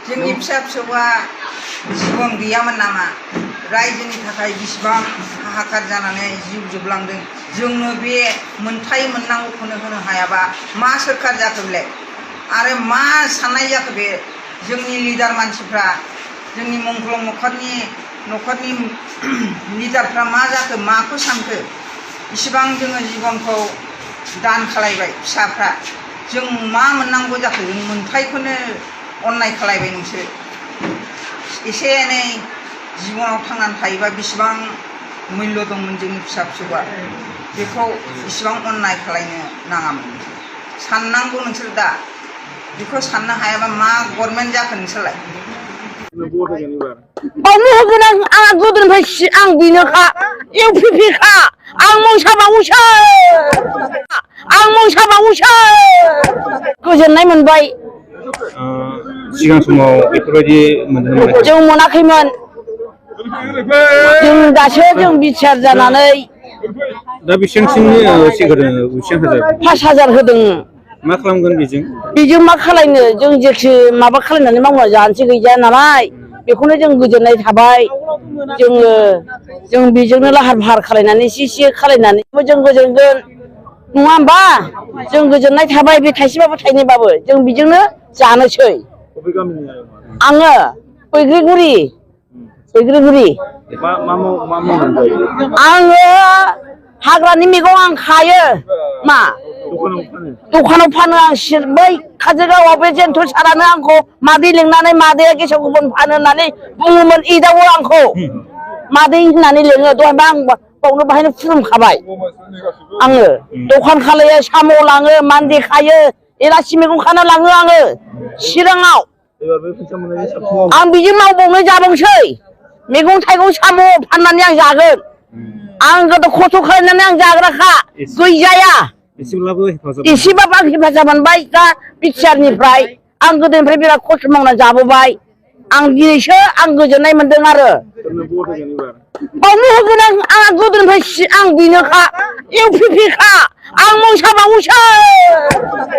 जोंनि फिसा फिसौआ जिबन गैयामोन नामा रायजोनि थाखाय बिसिबां हाहाकार जानानै जिउ जोबलांदों जोंनो बे मोनथाय मोननांगौखौनो होनो हायाबा मा सोरखार जाखो बेलाय आरो मा साननाय जाखो बे जोंनि लिडार मानसिफ्रा जोंनि मंगलं न'खरनि लिडारफ्रा मा जाखो माखौ सानखो इसिबां जोङो जिबनखौ दान खालायबाय फिसाफ्रा जों मा मोननांगौ जाखो जों मोनथायखौनो अननाय खालायबाय नोंसोर एसे एनै जिबनाव थांनानै थायोबा बिसिबां मुल्य दंमोन जोंनि फिसा फिसौआ बेखौ इसिबां अननाय खालायनो नाङामोन साननांगौ नोंसोर दा बेखौ साननो हायाबा मा गभर्नमेन्ट जाखो नोंसोरलाय बावनो होगोन आं गोदोनिफ्राय आं बेनोखा इउपिपिखा आं मोसाबावोसो गोजोननाय मोनबाय सिगां समाव बेफोरबायदि मोनदोंमोन जों मोनाखैमोन जों दासो जों बिटिआर जानानै दा बेसेबांसिम 5,000 होदों मा खालामगोन बेजों मा खालायनो जों जेखि माबा खालायनानै मावना जानोसै गैया नालाय बेखौनो जों गोजोननाय थाबाय जों बेजोंनो लाहार फाहार खालायनानै एसे खालायनानै जों गोजोनगोन नङा होमबा जों गोजोननाय थाबाय बे थाइसेबाबो थाइनैबाबो जों बेजोंनो जानोसै आङो बैग्रिगुरि आङो हाग्रानि मैगं आं खायो मा दखानाव फानो आं बै काजलगावआव बे जेन्थ' सारानो आंखौ मादै लिंनानै मादैया गेसाव गोफोन फानो होननानै बुङोमोन एदावो आंखौ मादै होननानै लिङो दहायबा आं बावनो बाहायनो खुलुमखाबाय आङो दखान खालायो साम' लाङो मान्दे खायो एलासि मैगं खाना लाङो आङो चिराङाव आं बिजों मावबावनो जाबावसै मैगं थाइगं साम' फाननानै आं जागोन आं गोदो खस्थ' खालामनानै आं जाग्राखा गैजाया एसेबाबो आं हेफाजाब मोनबाय दा बिटिआरनिफ्राय आं गोदोनिफ्राय बिराद खस्थ' मावना जाबोबाय आं दिनैसो आं गोजोननाय मोनदों आरो बावनो होगोन आं गोदोनिफ्राय आं बेनोखा इउपिपिखा आं मोसाबावोसो